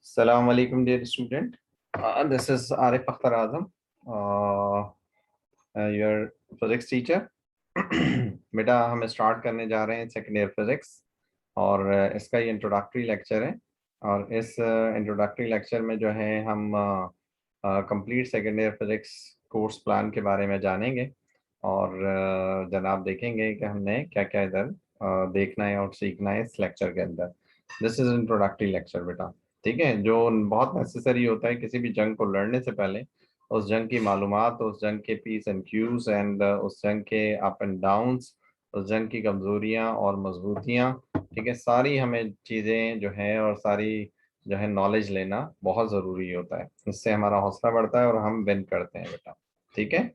Assalamu alaikum dear student. This is Arif Akhtar Azam, your physics teacher. बेटा हम start करने जा रहे हैं सेकेंड ईयर फिजिक्स और इसका ये इंट्रोडक्टरी लेक्चर है। और इस इंट्रोडक्टरी लेक्चर में जो है हम complete second year physics course plan के बारे में जानेंगे और जनाब देखेंगे कि हमने क्या क्या इधर देखना है और सीखना है इस लेक्चर के अंदर। दिस इज इंट्रोडक्टरी लेक्चर बेटा, ठीक है, जो बहुत नेसेसरी होता है किसी भी जंग को लड़ने से पहले। उस जंग की मालूमात, उस जंग के पीस एंड क्यूज एंड उस जंग के अप एंड डाउन्स, उस जंग की कमजोरियां और मजबूतियां, ठीक है, सारी हमें चीज़ें जो है और सारी जो है नॉलेज लेना बहुत ज़रूरी होता है। इससे हमारा हौसला बढ़ता है और हम विन करते हैं बेटा, ठीक है।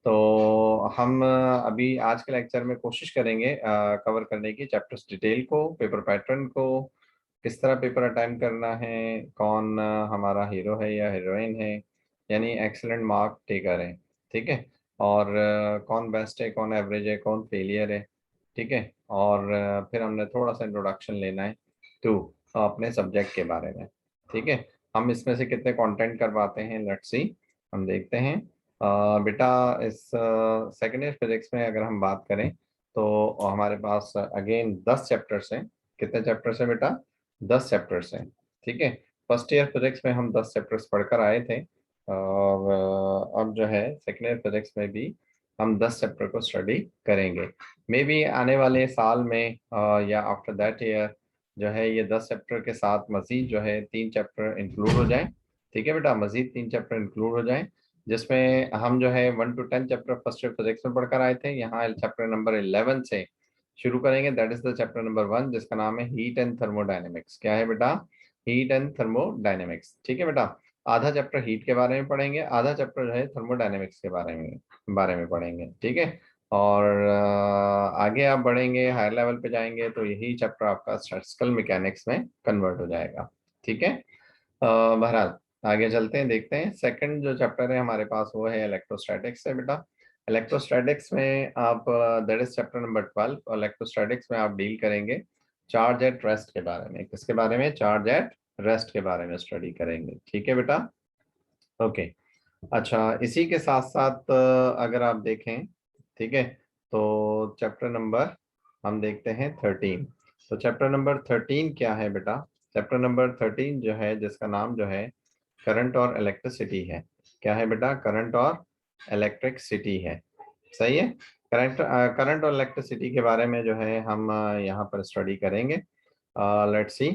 तो हम अभी आज के लेक्चर में कोशिश करेंगे कवर करने की चैप्टर्स डिटेल को, पेपर पैटर्न को, किस तरह पेपर अटेम्प्ट करना है, कौन हमारा हीरो है या हीरोइन है, यानी एक्सीलेंट मार्क टेकर है, ठीक है, और कौन बेस्ट है, कौन एवरेज है, कौन फेलियर है, ठीक है। और फिर हमने थोड़ा सा इंट्रोडक्शन लेना है टू अपने सब्जेक्ट के बारे में, ठीक है। हम इसमें से कितने कंटेंट कर पाते हैं, लेट्स सी, हम देखते हैं। बेटा इस सेकेंड ईयर फिजिक्स में अगर हम बात करें तो हमारे पास अगेन 10 चैप्टर्स हैं। कितने चैप्टर्स हैं बेटा? 10 चैप्टर्स हैं, ठीक है। फर्स्ट ईयर फिजिक्स में हम 10 चैप्टर्स पढ़कर आए थे और अब जो है सेकेंड ईयर फिजिक्स में भी हम 10 चैप्टर को स्टडी करेंगे। मे बी आने वाले साल में या आफ्टर दैट ईयर जो है ये 10 चैप्टर के साथ मजीद जो है 3 चैप्टर इंक्लूड हो जाए, ठीक है बेटा, मजीद 3 चैप्टर इंक्लूड हो जाए, जिसमें हम जो है 1 to 10 chapter first year physics में पढ़कर आए थे। यहाँ चैप्टर नंबर 11 से शुरू करेंगे, that is the chapter number 1 जिसका नाम है हीट एंड थर्मोडायनेमिक्स। क्या है बेटा? हीट एंड थर्मोडायनेमिक्स, ठीक है बेटा। आधा चैप्टर हीट के बारे में पढ़ेंगे, आधा चैप्टर जो है थर्मोडायनेमिक्स के बारे में पढ़ेंगे, ठीक है। और आगे आप बढ़ेंगे, हायर लेवल पे जाएंगे तो यही चैप्टर आपका स्टैटिस्टिकल मैकेनिक्स में कन्वर्ट हो जाएगा, ठीक है। बहरहाल आगे चलते हैं, देखते हैं। सेकंड जो चैप्टर है हमारे पास वो है इलेक्ट्रोस्टैटिक्स है बेटा। इलेक्ट्रोस्टैटिक्स में आप दैट इज चैप्टर नंबर 12 और इलेक्ट्रोस्टैटिक्स में आप डील करेंगे चार्ज एट रेस्ट के बारे में। किसके बारे में? चार्ज एट रेस्ट के बारे में स्टडी करेंगे, ठीक है बेटा, ओके। अच्छा, इसी के साथ साथ अगर आप देखें, ठीक है, तो चैप्टर नंबर हम देखते हैं 13। तो चैप्टर नंबर 13 क्या है बेटा? चैप्टर नंबर 13 जो है जिसका नाम जो है करंट और इलेक्ट्रिसिटी है। क्या है बेटा? करंट और इलेक्ट्रिसिटी है, सही है। करंट और इलेक्ट्रिसिटी के बारे में जो है हम यहाँ पर स्टडी करेंगे। लेट्स सी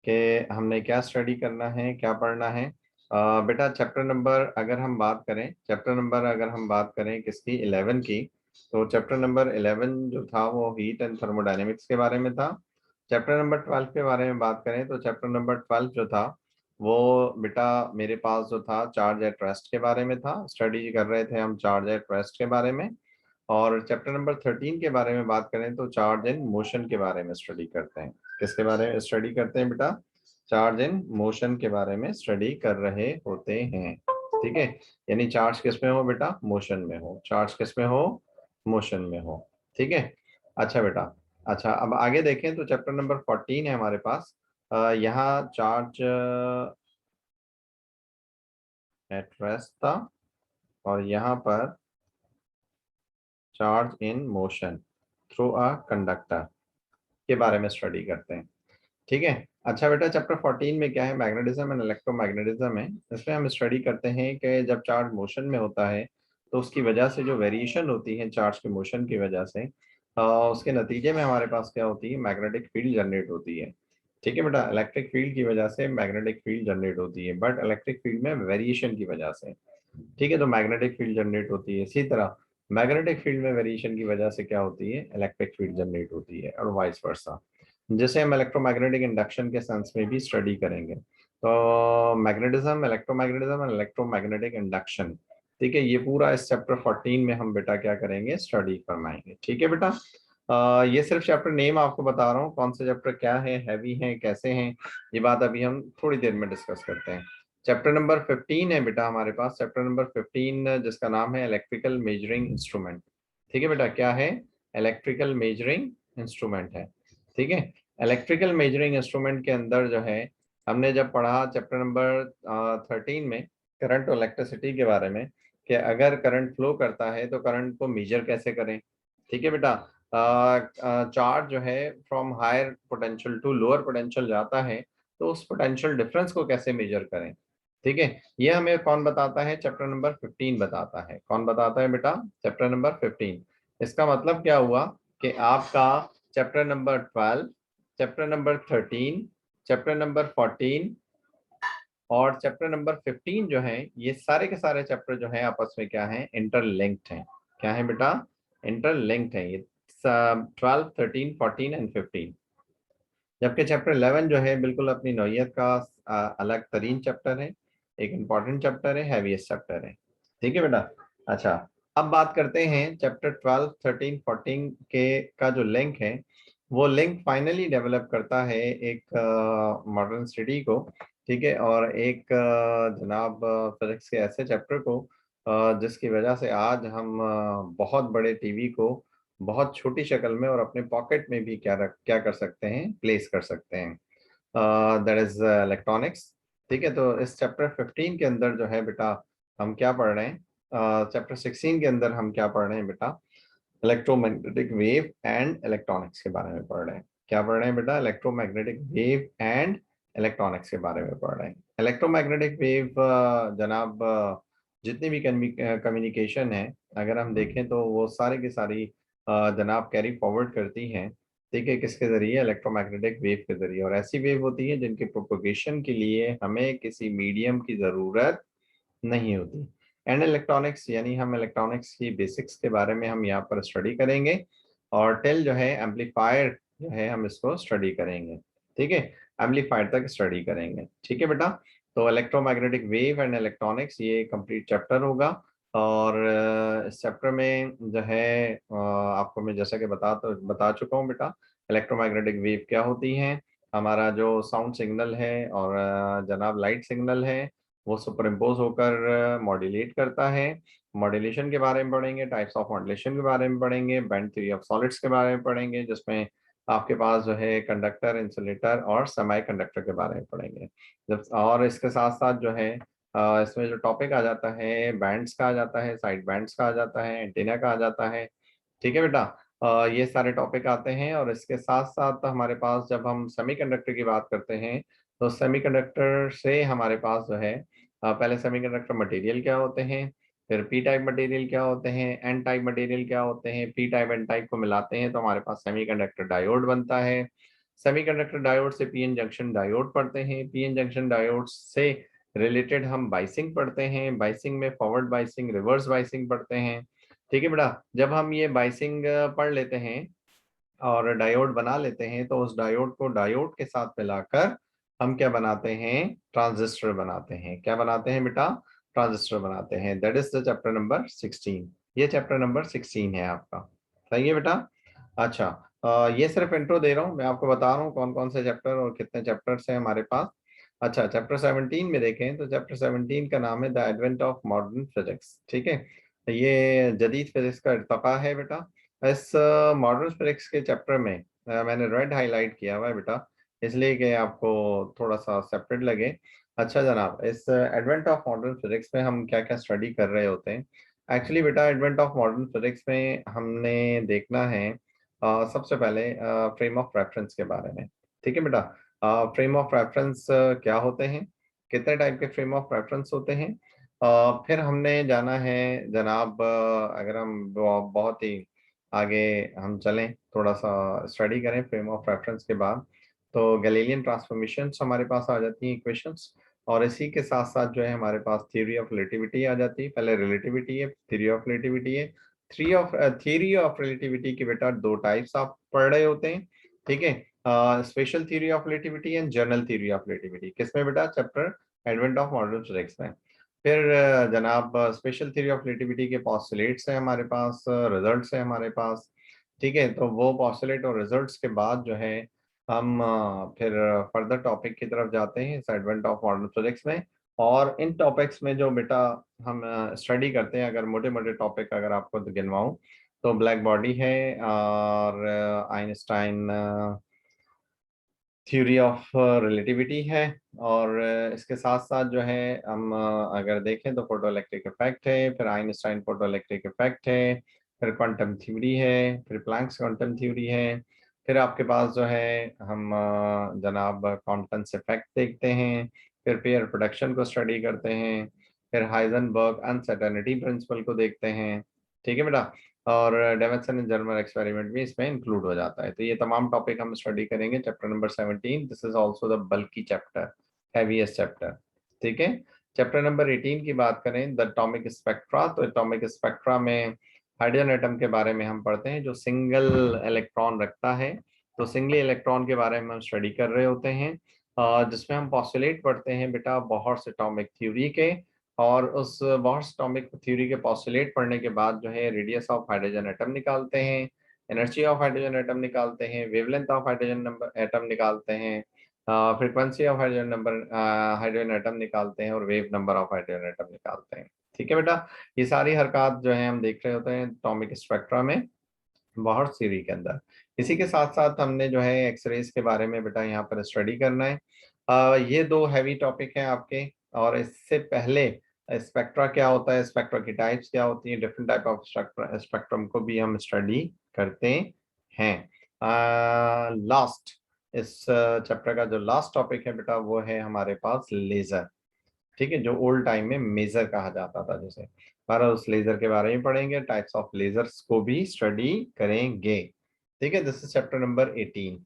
कि हमने क्या स्टडी करना है, क्या पढ़ना है। बेटा चैप्टर नंबर अगर हम बात करें, चैप्टर नंबर अगर हम बात करें किसकी, 11 की, तो चैप्टर नंबर 11 जो था वो हीट एंड थर्मोडायनेमिक्स के बारे में था। चैप्टर नंबर 12 के बारे में बात करें तो चैप्टर नंबर 12 जो था वो बेटा मेरे पास जो था चार्ज एट रेस्ट के बारे में था। स्टडी कर रहे थे हम चार्ज एट रेस्ट के बारे में। और चैप्टर नंबर 13 के बारे में बात करें तो चार्ज इन मोशन के बारे में स्टडी करते हैं। किसके बारे में स्टडी करते हैं बेटा? चार्ज इन मोशन के बारे में स्टडी कर रहे होते हैं, ठीक है। यानी चार्ज किस में हो बेटा? मोशन में हो। चार्ज किस में हो? मोशन में हो, ठीक है। अच्छा बेटा, अच्छा अब आगे देखें तो चैप्टर नंबर 14 है हमारे पास। यहाँ चार्ज एट रेस्ट था और यहाँ पर charge in motion through a conductor के बारे में स्टडी करते हैं, ठीक है। अच्छा बेटा, चैप्टर 14 में क्या है? मैग्नेटिज्म एंड इलेक्ट्रोमैग्नेटिज्म है। इसमें हम स्टडी करते हैं कि जब चार्ज मोशन में होता है तो उसकी वजह से जो वेरिएशन होती है चार्ज के मोशन की वजह से, उसके नतीजे में हमारे पास क्या होती है? मैग्नेटिक फील्ड जनरेट होती है, ठीक है बेटा। इलेक्ट्रिक फील्ड की वजह से मैग्नेटिक फील्ड जनरेट होती है, बट इलेक्ट्रिक फील्ड में वेरिएशन की वजह से, ठीक है, तो मैग्नेटिक फील्ड जनरेट होती है। इसी तरह मैग्नेटिक फील्ड में वेरिएशन की वजह से क्या होती है? इलेक्ट्रिक फील्ड जनरेट होती है, और वाइस वर्सा, जिसे हम इलेक्ट्रोमैग्नेटिक इंडक्शन के सेंस में भी स्टडी करेंगे। तो magnetism, electromagnetism and electromagnetic induction, ठीक है, ये पूरा इस चैप्टर 14 में हम बेटा क्या करेंगे? स्टडी फरमाएंगे, ठीक है बेटा। ये सिर्फ चैप्टर नेम आपको बता रहा हूँ, कौन से चैप्टर क्या है, हैवी हैं, कैसे हैं, ये बात अभी हम थोड़ी देर में डिस्कस करते हैं। चैप्टर नंबर 15 है बेटा हमारे पास, चैप्टर नंबर 15 जिसका नाम है इलेक्ट्रिकल मेजरिंग इंस्ट्रूमेंट, ठीक है बेटा। क्या है? इलेक्ट्रिकल मेजरिंग इंस्ट्रूमेंट है, ठीक है। इलेक्ट्रिकल मेजरिंग इंस्ट्रूमेंट के अंदर जो है हमने जब पढ़ा चैप्टर नंबर 13 में करंट और इलेक्ट्रिसिटी के बारे में, कि अगर करंट फ्लो करता है तो करंट को मेजर कैसे करें। ठीक है बेटा, चार्ज जो है from higher potential to lower potential जाता है, तो उस पोटेंशियल डिफरेंस को कैसे मेजर करें। ठीक है, ये हमें कौन बताता है, चैप्टर नंबर 15 बताता है। कौन बताता है बेटा, चैप्टर नंबर 15। इसका मतलब क्या हुआ कि आपका chapter number 12, chapter number 13, chapter number 14 और चैप्टर नंबर 15 जो है, ये सारे के सारे चैप्टर जो है आपस में क्या है, इंटरलिंक्ड हैं। क्या है बेटा, इंटरलिंक्ड है ये 12, 13, 14 एंड 15। जबकि चैप्टर 11 जो है बिल्कुल अपनी नौइयत का अलग तरीन चैप्टर है, एक इम्पॉर्टेंट चैप्टर है, हैवीएस्ट चैप्टर है। ठीक है बेटा। अच्छा, अब बात करते हैं चैप्टर 12, 13, 14 के का जो लिंक है, वो लिंक फाइनली डेवलप करता है एक मॉडर्न स्टडी को। ठीक है, और एक जनाब फिजिक्स के ऐसे चैप्टर को जिसकी वजह से आज हम बहुत बड़े टीवी को बहुत छोटी शक्ल में और अपने पॉकेट में भी क्या कर सकते हैं, प्लेस कर सकते हैं। That is electronics. ठीक है, तो इस चैप्टर 15 के अंदर जो है बेटा हम क्या पढ़ रहे हैं, चैप्टर 16 के अंदर हम क्या पढ़ रहे हैं बेटा, इलेक्ट्रोमैग्नेटिक वेव एंड इलेक्ट्रॉनिक्स के बारे में पढ़ रहे हैं। क्या पढ़ रहे हैं बेटा, इलेक्ट्रोमैग्नेटिक वेव एंड इलेक्ट्रॉनिक्स के बारे में पढ़ रहे हैं। इलेक्ट्रोमैग्नेटिक वेव जनाब जितनी भी कम्युनिकेशन है, अगर हम देखें तो वो सारी की सारी जनाब कैरी फॉरवर्ड करती हैं। ठीक है, किसके जरिए, इलेक्ट्रोमैग्नेटिक वेव के जरिए। और ऐसी वेव होती है जिनके प्रोपोगेशन के लिए हमें किसी मीडियम की जरूरत नहीं होती। एंड इलेक्ट्रॉनिक्स यानी हम इलेक्ट्रॉनिक्स की बेसिक्स के बारे में हम यहाँ पर स्टडी करेंगे, और टेल जो है एम्पलीफायर जो है हम इसको स्टडी करेंगे। ठीक है, एम्पलीफायर तक स्टडी करेंगे। ठीक है बेटा, तो इलेक्ट्रोमैग्नेटिक वेव एंड इलेक्ट्रॉनिक्स ये कंप्लीट चैप्टर होगा। और इस चैप्टर में जो है आपको मैं जैसा कि बता चुका हूँ बेटा, इलेक्ट्रोमैग्नेटिक वेव क्या होती है, हमारा जो साउंड सिग्नल है और जनाब लाइट सिग्नल है, वो सुपर इम्पोज होकर मॉड्यूलेट करता है। मॉड्यूलेशन के बारे में पढ़ेंगे, टाइप्स ऑफ मॉड्यूलेशन के बारे में पढ़ेंगे, बैंड थ्योरी ऑफ सॉलिड्स के बारे में पढ़ेंगे, जिसमें आपके पास जो है कंडक्टर, इंसुलेटर और सेमी कंडक्टर के बारे में पढ़ेंगे। जब और इसके साथ साथ जो है इसमें जो टॉपिक आ जाता है, बैंड्स का आ जाता है, साइड बैंड्स का आ जाता है, एंटीना का आ जाता है। ठीक है बेटा, ये सारे टॉपिक आते हैं। और इसके साथ साथ हमारे पास जब हम सेमीकंडक्टर की बात करते हैं, तो सेमीकंडक्टर से हमारे पास जो है पहले सेमीकंडक्टर मटेरियल क्या होते हैं, फिर पी टाइप मटेरियल क्या होते हैं, एन टाइप मटेरियल क्या होते हैं, पी टाइप एन टाइप को मिलाते हैं तो हमारे पास सेमीकंडक्टर डायोड बनता है। सेमीकंडक्टर डायोड से पीएन जंक्शन डायोड पढ़ते हैं, पीएन जंक्शन डायोड से रिलेटेड हम बाइसिंग पढ़ते हैं, बाइसिंग में फॉरवर्ड बाइसिंग, रिवर्स बाइसिंग पढ़ते हैं। ठीक है बेटा, जब हम ये बाइसिंग पढ़ लेते हैं और डायोड बना लेते हैं, तो उस डायोड को डायोड के साथ मिलाकर हम क्या बनाते हैं, ट्रांजिस्टर बनाते हैं। क्या बनाते हैं बेटा, ट्रांजिस्टर बनाते हैं। That is the chapter number 16। ये चैप्टर नंबर 16 है आपका। सही है बेटा। अच्छा, ये सिर्फ इंट्रो दे रहा हूँ, मैं आपको बता रहा हूँ कौन कौन से चैप्टर और कितने चैप्टर्स हैं हमारे पास। अच्छा, चैप्टर 17 में देखें तो चैप्टर 17 का नाम है the advent of modern physics. ठीक है, ये जदीद फिजिक्स का इर्तका है बेटा। इस मॉडर्न फिजिक्स के चैप्टर में मैंने रेड हाईलाइट किया हुआ है बेटा, इसलिए कि आपको थोड़ा सा सेपरेट लगे। अच्छा जनाब, इस एडवेंट ऑफ मॉडर्न फिजिक्स में हम क्या क्या स्टडी कर रहे होते हैं। एक्चुअली बेटा, एडवेंट ऑफ मॉडर्न फिजिक्स में हमने देखना है सबसे पहले फ्रेम ऑफ रेफरेंस के बारे में। ठीक है बेटा, फ्रेम ऑफ रेफरेंस क्या होते हैं, कितने टाइप के फ्रेम ऑफ रेफरेंस होते हैं। फिर हमने जाना है जनाब, अगर हम बहुत ही आगे हम चलें, थोड़ा सा स्टडी करें फ्रेम ऑफ रेफरेंस के बाद, तो गैलीलियन ट्रांसफॉर्मेशंस हमारे पास आ जाती हैं, इक्वेशंस। और इसी के साथ साथ जो है हमारे पास थ्योरी ऑफ रिलेटिविटी आ जाती है। पहले रिलेटिविटी है, थ्योरी ऑफ रिलेटिविटी है। थ्योरी ऑफ रिलेटिविटी के बेटा दो टाइप्स आप पढ़ रहे होते हैं। ठीक है, special theory of relativity and general theory of relativity. किसमें बेटा, chapter advent of modern physics में। फिर जनाब स्पेशल थ्योरी ऑफ रिलेटिविटी के पॉस्टुलेट्स हैं हमारे पास, रिजल्ट्स हैं हमारे पास। ठीक है, तो वो पॉस्टुलेट और रिजल्ट्स के बाद जो है हम फिर फर्दर टॉपिक की तरफ जाते हैं इस एडवेंट ऑफ मॉडर्न फिजिक्स में। और इन टॉपिक्स में जो बेटा हम स्टडी करते हैं, अगर मोटे मोटे टॉपिक अगर आपको गिनवाऊं, तो ब्लैक बॉडी है, और आइंस्टाइन थ्योरी ऑफ रिलेटिविटी है, और इसके साथ साथ जो है हम अगर देखें तो फोटो इलेक्ट्रिक इफेक्ट है, फिर आइंस्टाइन फोटो इलेक्ट्रिक इफेक्ट है, फिर क्वांटम थ्योरी है, फिर प्लैंक्स क्वांटम थ्योरी है, फिर आपके पास जो है हम जनाब कॉन्फ्रेंस इफेक्ट देखते हैं, फिर पेयर प्रोडक्शन को स्टडी करते हैं, फिर हाइजेनबर्ग अनसर्टेनिटी प्रिंसिपल को देखते हैं। ठीक है बेटा, और डेविडसन एंड जर्मर एक्सपेरिमेंट भी इसमें इंक्लूड हो जाता है। तो ये तमाम टॉपिक हम स्टडी करेंगे chapter number 17। This is also the bulky chapter, heaviest chapter. ठीक है, चैप्टर नंबर 18 की बात करें, द एटॉमिक स्पेक्ट्रा। तो एटॉमिक स्पेक्ट्रा में हाइड्रोजन एटम के बारे में हम पढ़ते हैं जो सिंगल इलेक्ट्रॉन रखता है। तो सिंगल इलेक्ट्रॉन के बारे में हम स्टडी कर रहे होते हैं, जिसमें हम पॉस्टुलेट पढ़ते हैं बेटा बोहर्स एटॉमिक थ्योरी के, और उस बोहर्स एटॉमिक थ्योरी के पॉस्टुलेट पढ़ने के बाद जो है रेडियस ऑफ हाइड्रोजन एटम निकालते हैं, एनर्जी ऑफ हाइड्रोजन एटम निकालते हैं, wavelength of hydrogen number atom निकालते हैं, frequency of hydrogen number hydrogen atom निकालते हैं, और wave number of hydrogen atom निकालते हैं। ठीक है बेटा, ये सारी हरकत जो है हम देख रहे होते हैं एटॉमिक स्पेक्ट्रा में बोहर्स थ्योरी के अंदर। इसी के साथ साथ हमने जो है एक्सरेज के बारे में बेटा यहाँ पर स्टडी करना है। ये दो हैवी टॉपिक हैं आपके, और इससे पहले स्पेक्ट्रा क्या होता है, स्पेक्ट्रा की टाइप्स क्या होती हैं, डिफरेंट टाइप ऑफ स्पेक्ट्रम को भी हम स्टडी करते हैं। लास्ट इस चैप्टर का जो लास्ट टॉपिक है बेटा वो है हमारे पास लेजर। ठीक है, जो ओल्ड टाइम में मेजर कहा जाता था जैसे, पर उस लेजर के बारे में पढ़ेंगे, टाइप्स ऑफ लेजर्स को भी स्टडी करेंगे। ठीक है, दिस इज चैप्टर नंबर 18।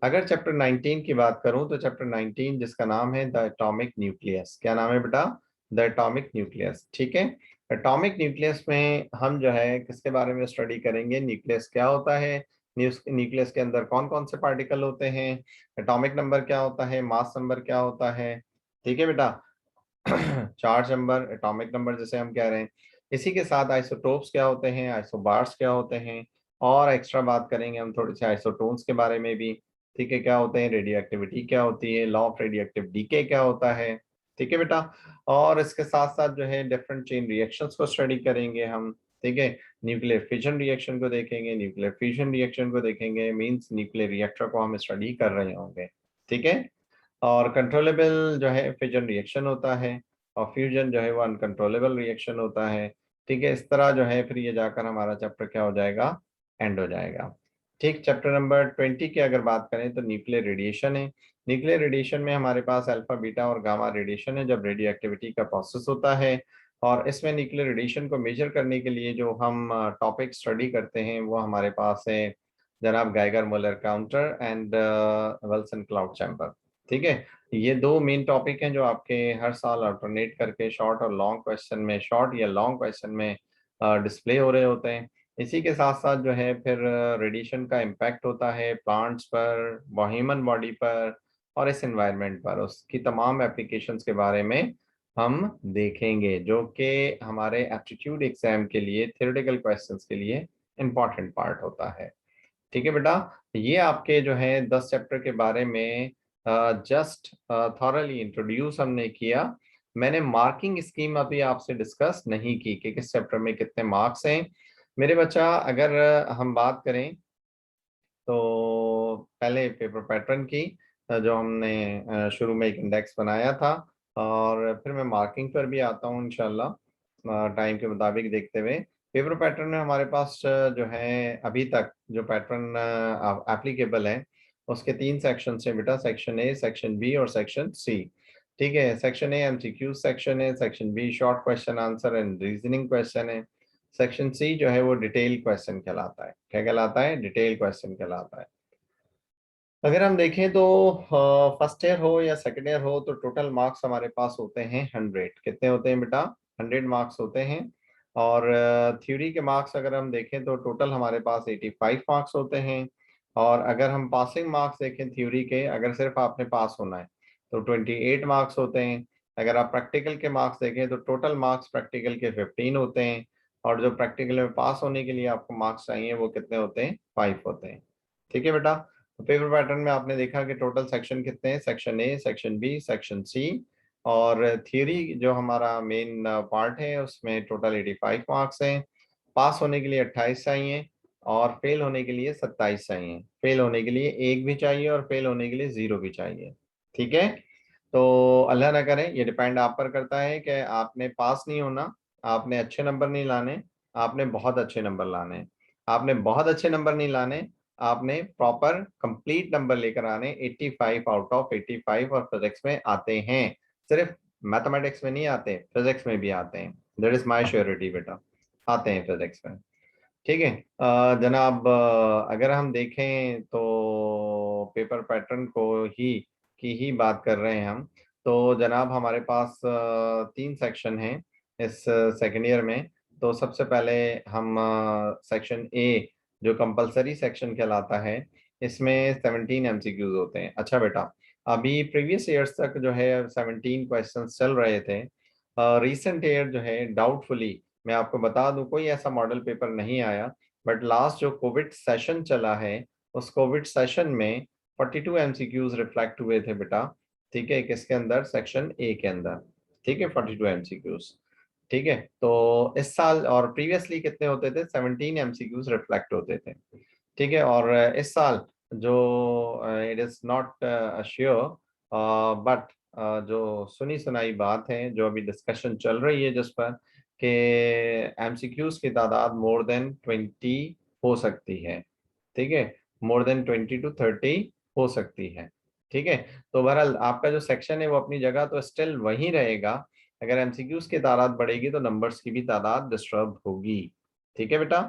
अगर चैप्टर 19 की बात करूं तो चैप्टर 19 जिसका नाम है द एटॉमिक न्यूक्लियस। क्या नाम है बेटा? The atomic nucleus. ठीक है, एटॉमिक न्यूक्लियस में हम जो है किसके बारे में स्टडी करेंगे, न्यूक्लियस क्या होता है, न्यूक्लियस के अंदर कौन कौन से पार्टिकल होते हैं, एटॉमिक नंबर क्या होता है, मास नंबर क्या होता है। ठीक है बेटा, चार्ज नंबर, एटॉमिक नंबर जिसे हम कह रहे हैं। इसी के साथ आइसोटोप्स क्या होते हैं, आइसोबार्स क्या होते हैं, और एक्स्ट्रा बात करेंगे हम थोड़ी सी आइसोटोन्स के बारे में भी। ठीक है, क्या होते हैं, रेडियो एक्टिविटी क्या होती है, law of radio active decay क्या होता है। ठीक है बेटा, और इसके साथ साथ जो है डिफरेंट चेन रिएक्शंस को स्टडी करेंगे हम। ठीक है, न्यूक्लियर फिजन रिएक्शन को देखेंगे, न्यूक्लियर फ्यूजन रिएक्शन को देखेंगे, मींस न्यूक्लियर रिएक्टर को हम स्टडी कर रहे होंगे। ठीक है, और कंट्रोलेबल जो है फिजन रिएक्शन होता है, और फ्यूजन जो है वो अनकंट्रोलेबल रिएक्शन होता है। ठीक है, इस तरह जो है फिर ये जाकर हमारा चैप्टर क्या हो जाएगा, एंड हो जाएगा। ठीक, चैप्टर नंबर 20 की अगर बात करें तो न्यूक्लियर रेडिएशन है। न्यूक्लियर रेडिएशन में हमारे पास अल्फा बीटा और गामा रेडिएशन है, जब रेडियो एक्टिविटी का प्रोसेस होता है। और इसमें न्यूक्लियर रेडिएशन को मेजर करने के लिए जो हम टॉपिक स्टडी करते हैं वो हमारे पास है जनाब Geiger Muller counter and Wilson cloud chamber. ठीक है, ये दो मेन टॉपिक हैं जो आपके हर साल अल्टरनेट करके शॉर्ट और लॉन्ग क्वेश्चन में, शॉर्ट या लॉन्ग क्वेश्चन में डिस्प्ले हो रहे होते हैं। इसी के साथ साथ जो है फिर रेडिएशन का इम्पैक्ट होता है प्लांट्स पर, ह्यूमन बॉडी पर, और इस एनवायरनमेंट पर, उसकी तमाम एप्लीकेशंस के बारे में हम देखेंगे, जो कि हमारे एप्टीट्यूड एग्जाम के लिए, थ्योरेटिकल क्वेश्चंस के लिए इम्पॉर्टेंट पार्ट होता है। ठीक है बेटा, ये आपके जो है 10 चैप्टर के बारे में जस्ट थॉरली इंट्रोड्यूस हमने किया। मैंने मार्किंग स्कीम अभी आपसे डिस्कस नहीं की कि किस चैप्टर में कितने मार्क्स हैं। मेरे बच्चा, अगर हम बात करें तो पहले पेपर पैटर्न की जो हमने शुरू में एक इंडेक्स बनाया था, और फिर मैं मार्किंग पर भी आता हूँ इंशाल्लाह टाइम के मुताबिक देखते हुए। पेपर पैटर्न में हमारे पास जो है अभी तक जो पैटर्न एप्लीकेबल है उसके 3 सेक्शन है बेटा, सेक्शन ए, सेक्शन बी और सेक्शन सी। ठीक है, सेक्शन ए एमसीक्यू सेक्शन है, section B short question answer and reasoning question है, सेक्शन सी जो है वो डिटेल क्वेश्चन कहलाता है। क्या कहलाता है? डिटेल क्वेश्चन कहलाता है। अगर हम देखें तो फर्स्ट ईयर हो या सेकेंड ईयर हो तो टोटल मार्क्स हमारे पास होते हैं 100। कितने होते हैं बेटा? 100 मार्क्स होते हैं। और थ्योरी के मार्क्स अगर हम देखें तो टोटल हमारे पास 85 मार्क्स होते हैं। और अगर हम पासिंग मार्क्स देखें थ्योरी के, अगर सिर्फ आपने पास होना है तो 28 मार्क्स होते हैं। अगर आप प्रैक्टिकल के मार्क्स देखें तो टोटल मार्क्स प्रैक्टिकल के 15 होते हैं। और जो प्रैक्टिकल में पास होने के लिए आपको मार्क्स चाहिए वो कितने होते हैं? 5 होते हैं। ठीक है बेटा, तो पेपर पैटर्न में आपने देखा कि टोटल सेक्शन कितने हैं, section A, section B, section C. और थियरी जो हमारा मेन पार्ट है उसमें टोटल 85 मार्क्स हैं। पास होने के लिए 28 चाहिए, और फेल होने के लिए 27 चाहिए। फेल होने के लिए 1 भी चाहिए और फेल होने के लिए 0 भी चाहिए। ठीक है, तो अल्लाह ना करे, ये डिपेंड आप पर करता है कि आपने पास नहीं होना, आपने अच्छे नंबर नहीं लाने, आपने बहुत अच्छे नंबर लाने। आपने बहुत अच्छे नंबर नहीं लाने, आपने प्रॉपर कंप्लीट नंबर लेकर आने। 85 आउट ऑफ 85 और फिजिक्स में आते हैं, सिर्फ मैथमेटिक्स में नहीं आते, फिजिक्स में भी आते हैं। दैट इज माय श्योरिटी बेटा, आते हैं फिजिक्स में। ठीक है जनाब, अगर हम देखें तो पेपर पैटर्न को ही की ही बात कर रहे हैं हम। तो जनाब हमारे पास 3 सेक्शन हैं इस सेकेंड ईयर में। तो सबसे पहले हम सेक्शन ए, जो कंपलसरी सेक्शन कहलाता है, इसमें 17 एमसीक्यूज होते हैं। अच्छा बेटा, अभी प्रीवियस ईयर्स तक जो है 17 क्वेश्चंस चल रहे थे। रिसेंट ईयर जो है डाउटफुली, मैं आपको बता दूं, कोई ऐसा मॉडल पेपर नहीं आया, बट लास्ट जो कोविड सेशन चला है, उस कोविड सेशन में 42 एमसीक्यूज रिफ्लेक्ट हुए थे बेटा। ठीक है, किसके अंदर? सेक्शन ए के अंदर। ठीक है, 42 एमसीक्यूज। ठीक है, तो इस साल और प्रीवियसली कितने होते थे? 17 एमसीक्यूज रिफ्लेक्ट होते थे। ठीक है, और इस साल जो it is not sure, but जो सुनी सुनाई बात है, जो अभी डिस्कशन चल रही है जिस पर, कि एमसीक्यूज की तादाद मोर देन 20 हो सकती है। ठीक है, मोर देन 20 to 30 हो सकती है। ठीक है, तो बहरहाल आपका जो सेक्शन है वो अपनी जगह तो स्टिल वही रहेगा। अगर एमसीक्यूज की तादाद बढ़ेगी तो नंबर्स की भी तादाद डिस्टर्ब होगी। ठीक है बेटा,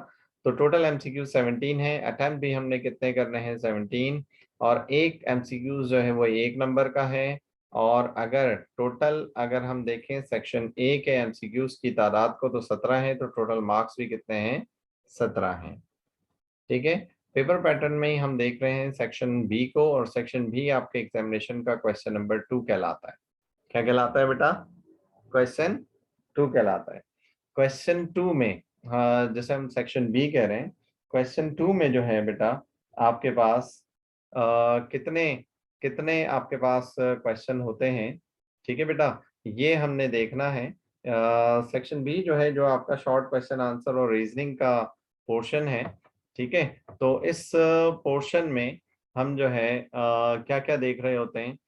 तो टोटल एमसीक्यू 17 है, अटेम्प्ट भी हमने कितने करने हैं? 17। और एक एमसीक्यू जो है वो 1 नंबर का है। और अगर टोटल अगर हम देखें सेक्शन ए के एमसीक्यूज की तादाद को, तो 17 है, तो टोटल मार्क्स भी कितने हैं? 17 हैं। ठीक है, पेपर पैटर्न में ही हम देख रहे हैं सेक्शन बी को, और सेक्शन बी आपके एग्जामिनेशन का क्वेश्चन नंबर 2 कहलाता है। क्या कहलाता है बेटा? क्वेश्चन 2 कहलाता है। क्वेश्चन 2 में, जैसे हम सेक्शन बी कह रहे हैं, क्वेश्चन 2 में जो है बेटा आपके पास कितने कितने आपके पास क्वेश्चन होते हैं। ठीक है बेटा, ये हमने देखना है। सेक्शन बी जो है, जो आपका शॉर्ट क्वेश्चन आंसर और रीजनिंग का पोर्शन है। ठीक है, तो इस पोर्शन में हम जो है क्या क्या देख रहे होते हैं?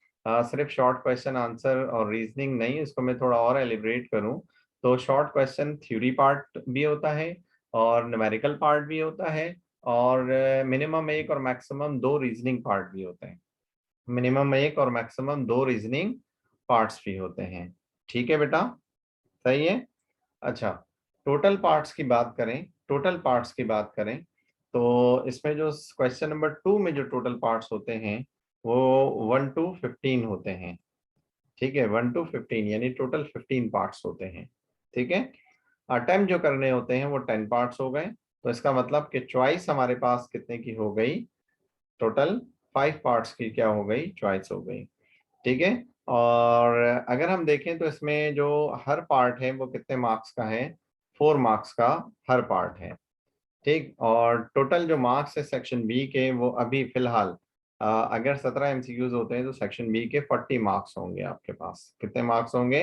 सिर्फ शॉर्ट क्वेश्चन आंसर और रीजनिंग नहीं, इसको मैं थोड़ा और एलिब्रेट करूं तो शॉर्ट क्वेश्चन थ्योरी पार्ट भी होता है, और न्यूमेरिकल पार्ट भी होता है, और मिनिमम 1 और मैक्सिमम 2 रीजनिंग पार्ट भी होते हैं। मिनिमम 1 और मैक्सिमम 2 रीजनिंग पार्ट्स भी होते हैं। ठीक है बेटा, सही है। अच्छा, टोटल पार्ट्स की बात करें, टोटल पार्ट्स की बात करें, तो इसमें जो क्वेश्चन नंबर 2 में जो टोटल पार्ट्स होते हैं वो 1 to 15 होते हैं। ठीक है, 1 to 15 यानी टोटल 15 पार्ट्स होते हैं। ठीक है, अटेम्प्ट जो करने होते हैं वो 10 पार्ट्स हो गए। तो इसका मतलब कि चॉइस हमारे पास कितने की हो गई? टोटल 5 पार्ट्स की क्या हो गई? चॉइस हो गई। ठीक है, और अगर हम देखें तो इसमें जो हर पार्ट है वो कितने मार्क्स का है? 4 मार्क्स का हर पार्ट है। ठीक, और टोटल जो मार्क्स है सेक्शन बी के, वो अभी फिलहाल अगर 17 एमसीक्यूज होते हैं तो सेक्शन बी के 40 मार्क्स होंगे आपके पास। कितने मार्क्स होंगे?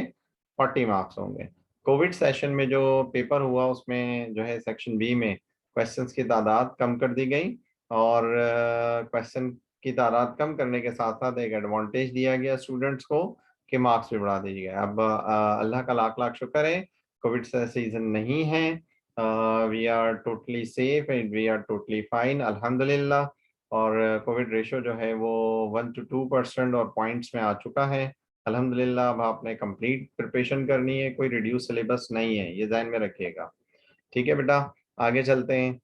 40 मार्क्स होंगे। कोविड सेशन में जो पेपर हुआ उसमें जो है सेक्शन बी में क्वेश्चंस की तादाद कम कर दी गई, और क्वेश्चन की तादाद कम करने के साथ साथ एक एडवांटेज दिया गया स्टूडेंट्स को कि मार्क्स भी बढ़ा दिए गए। अब अल्लाह का लाख लाख शुक्र है, कोविड सीजन नहीं है, we are totally safe and we are totally fine अल्हम्दुलिल्लाह। और कोविड रेशो जो है वो 1 to 2% और पॉइंट्स में आ चुका है अल्हम्दुलिल्लाह। अब आपने कंप्लीट प्रिपरेशन करनी है, कोई रिड्यूस सिलेबस नहीं है, ये ध्यान में रखिएगा। ठीक है बेटा, आगे चलते हैं।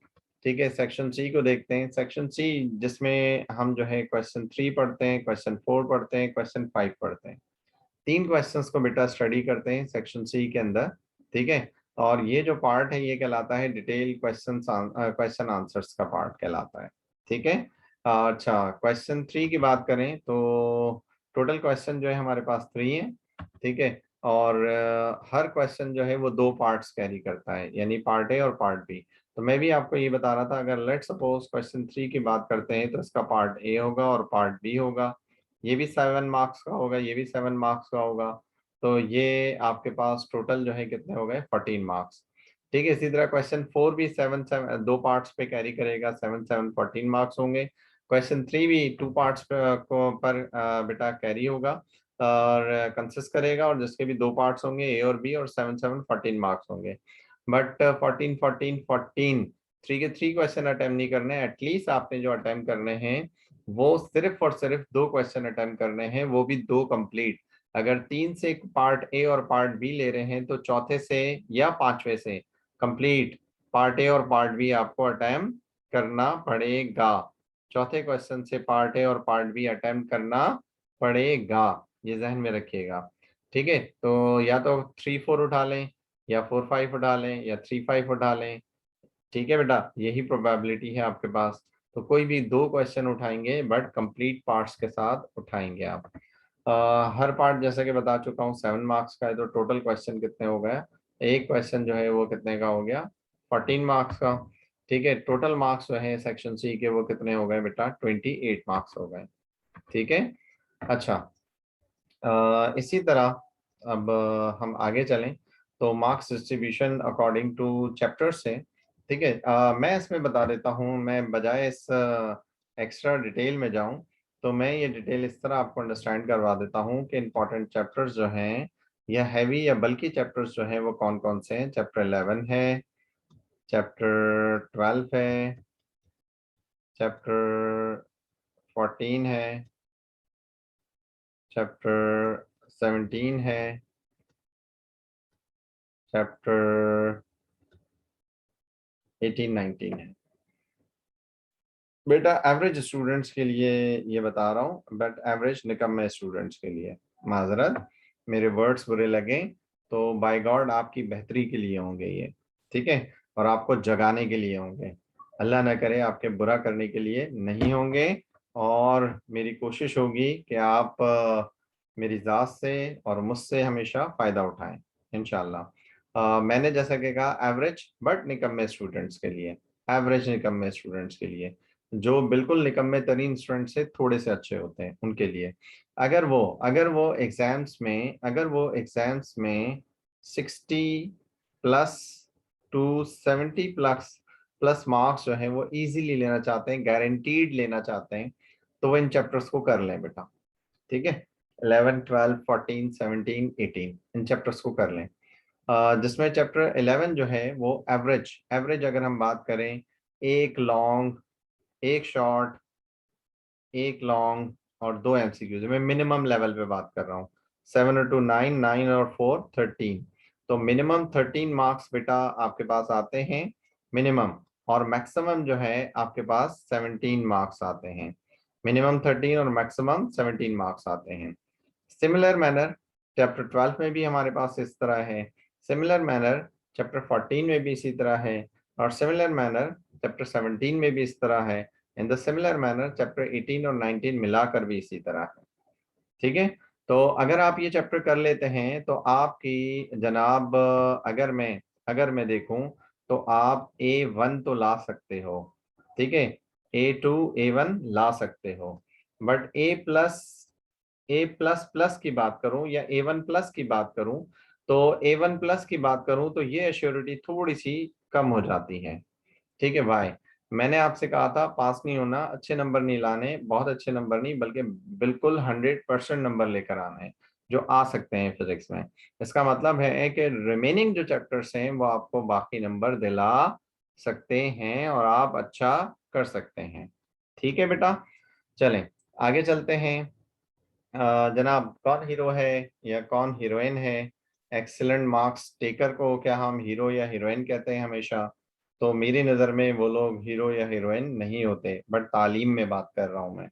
ठीक है, सेक्शन सी को देखते हैं। सेक्शन सी जिसमें हम जो है क्वेश्चन 3 पढ़ते हैं, क्वेश्चन 4 पढ़ते हैं, क्वेश्चन 5 पढ़ते हैं। 3 क्वेश्चंस को बेटा स्टडी करते हैं सेक्शन सी के अंदर। ठीक है, और ये जो पार्ट है ये कहलाता है डिटेल क्वेश्चन आंसर्स का पार्ट कहलाता है। ठीक है, अच्छा, क्वेश्चन 3 की बात करें तो टोटल क्वेश्चन जो है हमारे पास 3 है। ठीक है, और हर क्वेश्चन जो है वो 2 पार्ट्स कैरी करता है, यानी पार्ट ए और पार्ट बी। तो मैं भी आपको ये बता रहा था, अगर लेट सपोज क्वेश्चन 3 की बात करते हैं तो इसका पार्ट ए होगा और पार्ट बी होगा। ये भी 7 मार्क्स का होगा, ये भी 7 मार्क्स का होगा। तो ये आपके पास टोटल जो है कितने हो गए? 14 मार्क्स। ठीक है। इसी तरह क्वेश्चन 4 भी 7 दो पार्ट्स पे कैरी करेगा, 7 7 14 मार्क्स होंगे। क्वेश्चन 3 भी 2 पार्ट्स पर बेटा कैरी होगा और कंसिस्ट करेगा, और जिसके भी 2 पार्ट्स होंगे ए और बी, और 7 7 14 मार्क्स होंगे। बट 14 14 14 3 के 3 क्वेश्चन अटेम्प्ट नहीं करने, एटलीस्ट आपने जो अटेम्प्ट करने हैं वो सिर्फ और सिर्फ 2 क्वेश्चन अटेम्प्ट करने हैं, वो भी 2 कंप्लीट। अगर 3 से पार्ट ए और पार्ट बी ले रहे हैं तो चौथे से या पांचवे से कंप्लीट पार्ट ए और पार्ट बी आपको अटेम्प्ट करना पड़ेगा। चौथे क्वेश्चन से पार्ट ए और पार्ट बी अटेम्प्ट करना पड़ेगा, ये जहन में रखिएगा। ठीक है, तो या तो 3 4 उठा लें, या 4 5 उठा लें, या 3 5 उठा लें। ठीक है बेटा, यही प्रोबेबिलिटी है आपके पास। तो कोई भी 2 क्वेश्चन उठाएंगे, बट कंप्लीट पार्ट्स के साथ उठाएंगे आप। हर पार्ट जैसे कि बता चुका हूँ 7 मार्क्स का है, तो टोटल क्वेश्चन कितने हो गए? एक क्वेश्चन जो है वो कितने का हो गया? 14 मार्क्स का। ठीक है, टोटल मार्क्स जो है सेक्शन सी के वो कितने हो गए बेटा? 28 मार्क्स हो गए। ठीक है, अच्छा। इसी तरह अब हम आगे चलें तो marks distribution according two chapters से। ठीक है, मैं इसमें बता देता हूँ, मैं बजाय इस एक्स्ट्रा डिटेल में जाऊं, तो मैं ये डिटेल इस तरह आपको अंडरस्टैंड करवा देता हूँ कि इंपॉर्टेंट चैप्टर्स जो हैं या हैवी या बल्कि चैप्टर्स जो हैं वो कौन कौन से हैं। चैप्टर 11 है, चैप्टर 12 है, चैप्टर 14 है, चैप्टर 17 है, चैप्टर 18 19 है। बेटा एवरेज स्टूडेंट्स के लिए ये बता रहा हूँ, बट एवरेज निकम्मे स्टूडेंट्स के लिए माजरत, मेरे वर्ड्स बुरे लगे तो बाय गॉड आपकी बेहतरी के लिए होंगे ये। ठीक है, और आपको जगाने के लिए होंगे, अल्लाह ना करे आपके बुरा करने के लिए नहीं होंगे। और मेरी कोशिश होगी कि आप मेरी ज़ात से और मुझसे हमेशा फ़ायदा उठाएं इंशाल्लाह। मैंने जैसा कि कहा एवरेज बट निकम्मे स्टूडेंट्स के लिए, एवरेज निकम्मे स्टूडेंट्स के लिए, जो बिल्कुल निकम्मे तरीन स्टूडेंट से थोड़े से अच्छे होते हैं उनके लिए। अगर वो एग्जाम्स में 60 plus two 70 plus plus marks जो है वो इजीली लेना चाहते हैं, गारंटीड लेना चाहते हैं, तो वो इन चैप्टर्स को कर लें बेटा। ठीक है, 11 12 14 17 18 इन चैप्टर्स को कर लें। जिसमें चैप्टर 11 जो है वो एवरेज एवरेज अगर हम बात करें, एक लॉन्ग, एक शॉर्ट, एक लॉन्ग और 2 एमसीक्यूज, मैं मिनिमम लेवल पे बात कर रहा हूँ। 7 और 2 9, 9 और 4 13, तो मिनिमम 13 मार्क्स बेटा आपके पास आते हैं मिनिमम, और मैक्सिमम जो है आपके पास 17 मार्क्स आते हैं। मिनिमम 13 और मैक्सिमम 17 मार्क्स आते हैं। सिमिलर मैनर चैप्टर 12 में भी हमारे पास इस तरह है, सिमिलर मैनर चैप्टर 14 में भी इसी तरह है, और सिमिलर मैनर चैप्टर 17 में भी इस तरह है। In the similar manner chapter 18 और 19 मिलाकर भी इसी तरह है। ठीक है, तो अगर आप ये चैप्टर कर लेते हैं तो आपकी जनाब, अगर मैं देखूं तो आप A1 तो ला सकते हो। ठीक है, A2 A1 ला सकते हो, बट A प्लस प्लस की बात करूं या A1 प्लस की बात करूं, तो A1 प्लस की बात करूं तो ये एश्योरिटी थोड़ी सी कम हो जाती है। ठीक है भाई, मैंने आपसे कहा था पास नहीं होना, अच्छे नंबर नहीं लाने, बहुत अच्छे नंबर नहीं बल्कि बिल्कुल 100% नंबर लेकर आना है जो आ सकते हैं फिजिक्स में। इसका मतलब है कि रिमेनिंग जो चैप्टर्स हैं वो आपको बाकी नंबर दिला सकते हैं और आप अच्छा कर सकते हैं। ठीक है बेटा, चलें आगे चलते हैं। जनाब, कौन हीरो है या कौन हीरोइन है? एक्सीलेंट मार्क्स टेकर को क्या हम हीरो या हीरोइन कहते हैं हमेशा? तो मेरी नज़र में वो लोग हीरो या हीरोइन नहीं होते, बट तालीम में बात कर रहा हूँ मैं।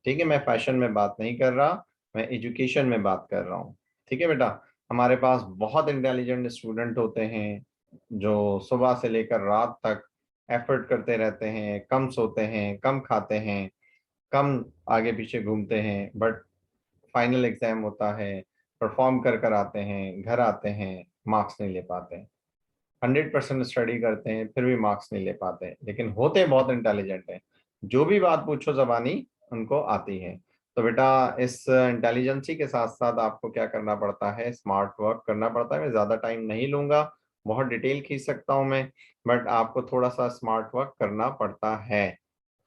ठीक है, मैं फैशन में बात नहीं कर रहा, मैं एजुकेशन में बात कर रहा हूँ। ठीक है बेटा, हमारे पास बहुत इंटेलिजेंट स्टूडेंट होते हैं जो सुबह से लेकर रात तक एफर्ट करते रहते हैं, कम सोते हैं, कम खाते हैं, कम आगे पीछे घूमते हैं, बट फाइनल एग्जाम होता है, परफॉर्म कर कर आते हैं, घर आते हैं, मार्क्स नहीं ले पाते। 100% स्टडी करते हैं फिर भी मार्क्स नहीं ले पाते, लेकिन होते बहुत इंटेलिजेंट हैं, जो भी बात पूछो जबानी उनको आती है। तो बेटा इस इंटेलिजेंसी के साथ साथ आपको क्या करना पड़ता है? स्मार्ट वर्क करना पड़ता है। मैं ज़्यादा टाइम नहीं लूंगा, बहुत डिटेल खींच सकता हूँ मैं, बट आपको थोड़ा सा स्मार्ट वर्क करना पड़ता है।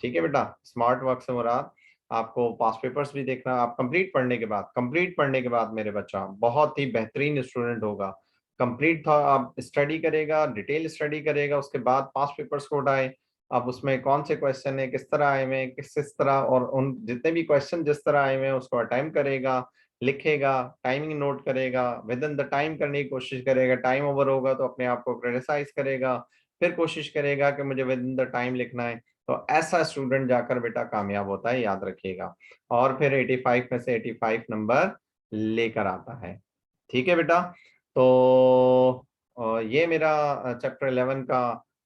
ठीक है बेटा, स्मार्ट वर्क से मुराद आपको पास पेपर्स भी देखना। आप कंप्लीट पढ़ने के बाद मेरे बच्चा बहुत ही बेहतरीन स्टूडेंट होगा। कंप्लीट था, आप स्टडी करेगा, डिटेल स्टडी करेगा, उसके बाद पास पेपर्स को उठाए, अब उसमें कौन से क्वेश्चन है, किस तरह आए हुए हैं, किस तरह, और उन जितने भी क्वेश्चन जिस तरह आए हुए हैं उसको अटेम्प्ट करेगा, लिखेगा, टाइमिंग नोट करेगा, विद इन द टाइम करने की कोशिश करेगा। टाइम ओवर होगा तो अपने आप को क्रिटिसाइज करेगा, फिर कोशिश करेगा कि मुझे विद इन द टाइम लिखना है। तो ऐसा स्टूडेंट जाकर बेटा कामयाब होता है, याद रखिएगा। और फिर 85 में से 85 नंबर लेकर आता है। ठीक है बेटा। तो ये मेरा चैप्टर 11 का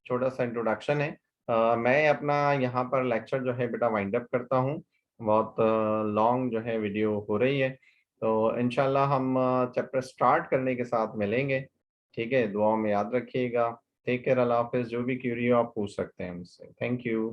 छोटा सा इंट्रोडक्शन है। मैं अपना यहाँ पर लेक्चर जो है बेटा वाइंड अप करता हूँ, बहुत लॉन्ग जो है वीडियो हो रही है। तो इंशाल्लाह हम चैप्टर स्टार्ट करने के साथ मिलेंगे। ठीक है, दुआओं में याद रखिएगा। टेक केयर, अल्लाह हाफिज। जो भी क्यूरी हो आप पूछ सकते हैं मुझसे। Thank you.